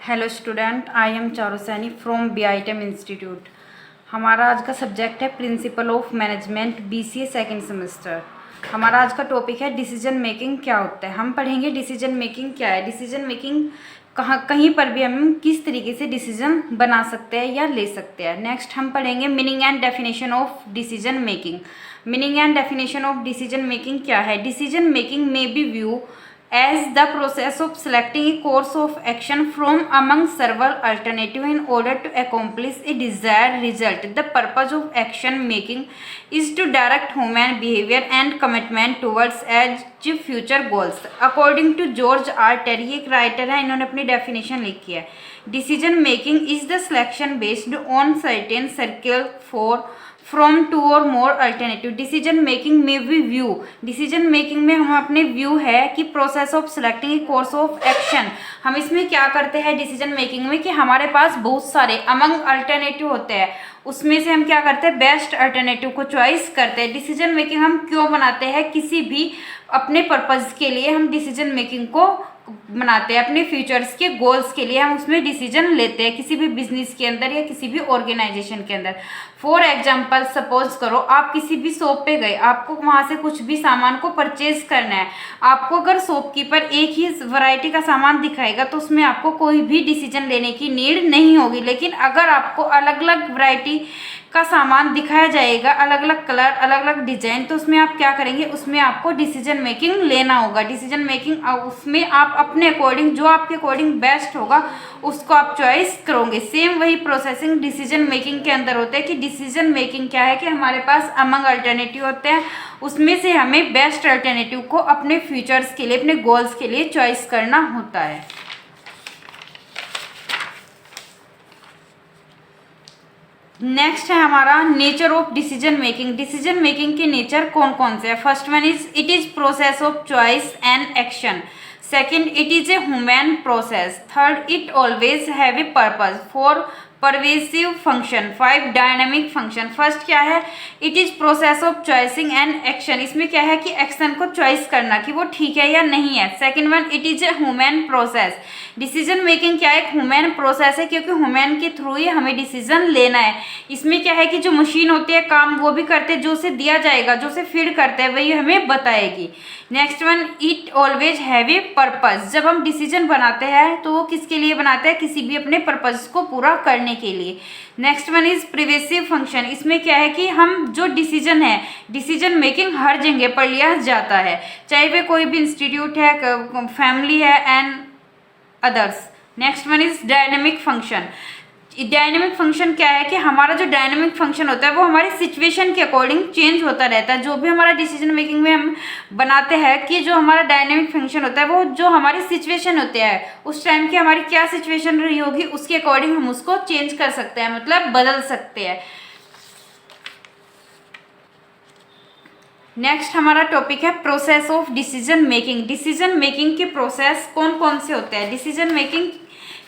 Hello student, I am Charu Saini from BITM institute. हमारा आज का सब्जेक्ट है principle of management BCA second semester. हमारा आज का टॉपिक है डिसीजन मेकिंग क्या होता है। हम पढ़ेंगे डिसीजन मेकिंग क्या है, डिसीजन मेकिंग कहीं पर भी हम किस तरीके से डिसीजन बना सकते हैं या ले सकते हैं। नेक्स्ट हम पढ़ेंगे meaning and definition of decision making. Meaning and definition of decision making क्या है? डिसीजन मेकिंग में be view as the process of selecting a course of action from among several alternatives in order to accomplish a desired result. The purpose of action making is to direct human behavior and commitment towards achieve future goals. According to George R. Terry, एक writer है, इन्होंने अपनी definition लिखी है। Decision making is the selection based on certain circle for from two और more alternative. Decision making में भी view, decision making में हम अपने व्यू है कि process of selecting A course of action. हम इसमें क्या करते हैं डिसीजन मेकिंग में कि हमारे पास बहुत सारे अमंग अल्टरनेटिव होते हैं, उसमें से हम क्या करते हैं बेस्ट अल्टरनेटिव को चॉइस करते हैं। डिसीजन मेकिंग हम क्यों बनाते हैं? किसी भी अपने पर्पज़ के लिए हम डिसीजन मेकिंग को बनाते हैं, अपने फ्यूचर्स के गोल्स के लिए हम उसमें डिसीजन लेते हैं, किसी भी बिजनेस के अंदर या किसी भी ऑर्गेनाइजेशन के अंदर। फॉर एग्जाम्पल सपोज करो आप किसी भी शॉप पे गए, आपको वहाँ से कुछ भी सामान को परचेज करना है। आपको अगर शॉपकीपर एक ही वैरायटी का सामान दिखाएगा तो उसमें आपको कोई भी डिसीजन लेने की नीड नहीं होगी। लेकिन अगर आपको अलग अलग वैरायटी का सामान दिखाया जाएगा, अलग अलग कलर, अलग अलग डिजाइन, तो उसमें आप क्या करेंगे? उसमें आपको डिसीजन मेकिंग लेना होगा। डिसीजन मेकिंग उसमें आप अपने अकॉर्डिंग, जो आपके अकॉर्डिंग बेस्ट होगा उसको आप चॉइस करोगे। सेम वही प्रोसेसिंग डिसीजन मेकिंग के अंदर होता है कि डिसीजन मेकिंग क्या है कि हमारे पास अमंग अल्टरनेटिव होते हैं, उसमें से हमें बेस्ट अल्टरनेटिव को अपने फ्यूचर्स के लिए, अपने गोल्स के लिए चॉइस करना होता है। नेक्स्ट है हमारा nature of decision making. Decision making के नेचर कौन कौन से है? First one is it is process of choice and action. Second, it is a human process. Third, it always have a purpose. Four, pervasive function. 5, dynamic function. First क्या है? It is process of choosing and action. इसमें क्या है कि action को choice करना कि वो ठीक है या नहीं है। Second one, it is a human process. Decision making क्या है? एक ह्यूमन प्रोसेस है, क्योंकि ह्यूमन के थ्रू ही हमें डिसीजन लेना है। इसमें क्या है कि जो मशीन होती है काम वो भी करते हैं, जो उसे दिया जाएगा, जो उसे फीड करते हैं वही हमें बताएगी। Next one, it always have a purpose. जब हम डिसीजन बनाते हैं तो वो किसके लिए बनाते हैं? किसी भी अपने पर्पज को पूरा करने के लिए। Next one is pervasive function. इसमें क्या है कि हम जो डिसीजन है, डिसीजन मेकिंग हर जगह पर लिया जाता है, चाहे वे कोई भी इंस्टीट्यूट है, फैमिली है and others. Next one is dynamic function. Dynamic function क्या है कि हमारा जो डायनेमिक फंक्शन होता है वो हमारी सिचुएशन के अकॉर्डिंग चेंज होता रहता है। जो भी हमारा डिसीजन मेकिंग में हम बनाते हैं कि जो हमारा डायनेमिक फंक्शन होता है वो जो हमारी सिचुएशन होती है, उस टाइम की हमारी क्या सिचुएशन रही होगी उसके अकॉर्डिंग हम उसको चेंज कर सकते हैं, मतलब बदल सकते हैं। नेक्स्ट हमारा टॉपिक है process of decision making. Decision making के प्रोसेस कौन कौन से होते हैं? डिसीजन मेकिंग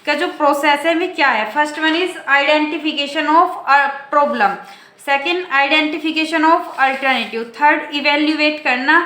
का जो प्रोसेस है वो क्या है? First one is identification of problem. Second, identification of alternative. Third, evaluate करना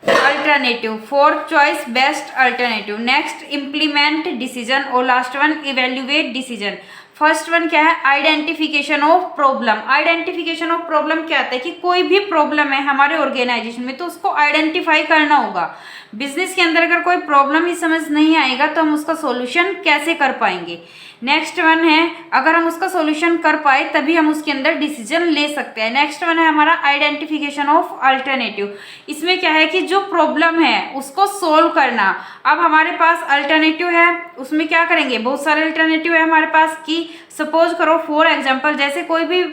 alternative. Fourth, choice best alternative. Next, implement decision. और last one, evaluate decision. First one क्या है? Identification of problem. Identification of problem क्या आता है कि कोई भी प्रॉब्लम है हमारे ऑर्गेनाइजेशन में तो उसको आइडेंटिफाई करना होगा। बिजनेस के अंदर अगर कोई प्रॉब्लम ही समझ नहीं आएगा तो हम उसका सॉल्यूशन कैसे कर पाएंगे? नेक्स्ट वन है अगर हम उसका सॉल्यूशन कर पाए तभी हम उसके अंदर डिसीजन ले सकते हैं। नेक्स्ट वन है हमारा आइडेंटिफिकेशन ऑफ अल्टरनेटिव। इसमें क्या है कि जो प्रॉब्लम है उसको सोल्व करना। अब हमारे पास अल्टरनेटिव है, उसमें क्या करेंगे? बहुत सारे अल्टरनेटिव है हमारे पास कि सपोज करो फॉर एग्जांपल जैसे कोई भी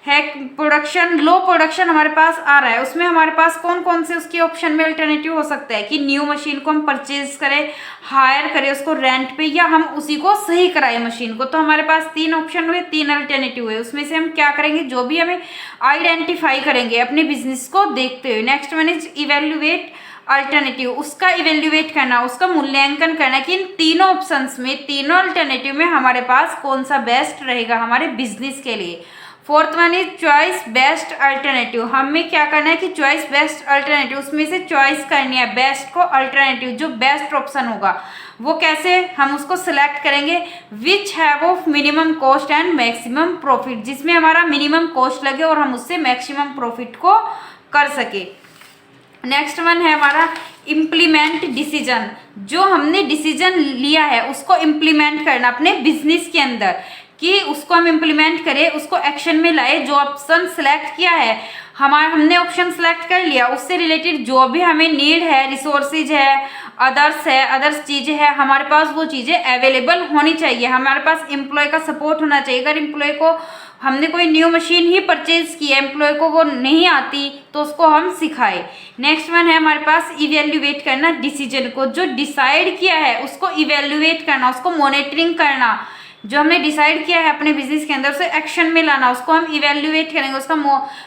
है प्रोडक्शन, लो प्रोडक्शन हमारे पास आ रहा है, उसमें हमारे पास कौन कौन से उसके ऑप्शन में अल्टरनेटिव हो सकता है कि न्यू मशीन को हम परचेज करें, हायर करें उसको रेंट पे, या हम उसी को सही कराएं मशीन को। तो हमारे पास 3 ऑप्शन हुए, 3 अल्टरनेटिव हुए। उसमें से हम क्या करेंगे? जो भी हमें आइडेंटिफाई करेंगे अपने बिजनेस को देखते हुए। Next one is evaluate alternative. उसका इवेल्युएट करना, उसका मूल्यांकन करना कि इन तीनों ऑप्शंस में, तीनों अल्टरनेटिव में हमारे पास कौन सा बेस्ट रहेगा हमारे बिजनेस के लिए। Fourth one is choice best alternative. हमें क्या करना है कि चॉइस बेस्ट अल्टरनेटिव, उसमें से चॉइस करनी है बेस्ट को अल्टरनेटिव, जो बेस्ट ऑप्शन होगा वो कैसे हम उसको सिलेक्ट करेंगे, which have of minimum cost and maximum profit, जिसमें हमारा मिनिमम कॉस्ट लगे और हम उससे मैक्सिमम प्रॉफिट को कर सके। नेक्स्ट वन है हमारा इम्प्लीमेंट डिसीजन। जो हमने डिसीजन लिया है उसको इम्प्लीमेंट करना अपने बिजनेस के अंदर, कि उसको हम इम्प्लीमेंट करें, उसको एक्शन में लाए। जो ऑप्शन सेलेक्ट किया है हमने ऑप्शन सेलेक्ट कर लिया, उससे रिलेटेड जो भी हमें नीड है, रिसोर्सेज है, अदर्स चीज़ें है, हमारे पास वो चीज़ें अवेलेबल होनी चाहिए। हमारे पास एम्प्लॉय का सपोर्ट होना चाहिए। अगर एम्प्लॉय को हमने कोई न्यू मशीन ही परचेज की है, एम्प्लॉय को वो नहीं आती, तो उसको हम सिखाए। नेक्स्ट वन है हमारे पास इवेल्युएट करना डिसीजन को। जो डिसाइड किया है उसको इवेल्युएट करना, उसको मॉनिटरिंग करना। जो हमने डिसाइड किया है अपने बिजनेस के अंदर उसे एक्शन में लाना, उसको हम इवेल्युएट करेंगे, उसका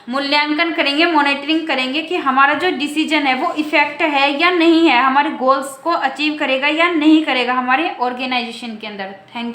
मूल्यांकन करेंगे, मॉनिटरिंग करेंगे कि हमारा जो डिसीजन है वो इफेक्ट है या नहीं है, हमारे गोल्स को अचीव करेगा या नहीं करेगा हमारे ऑर्गेनाइजेशन के अंदर। Thank you.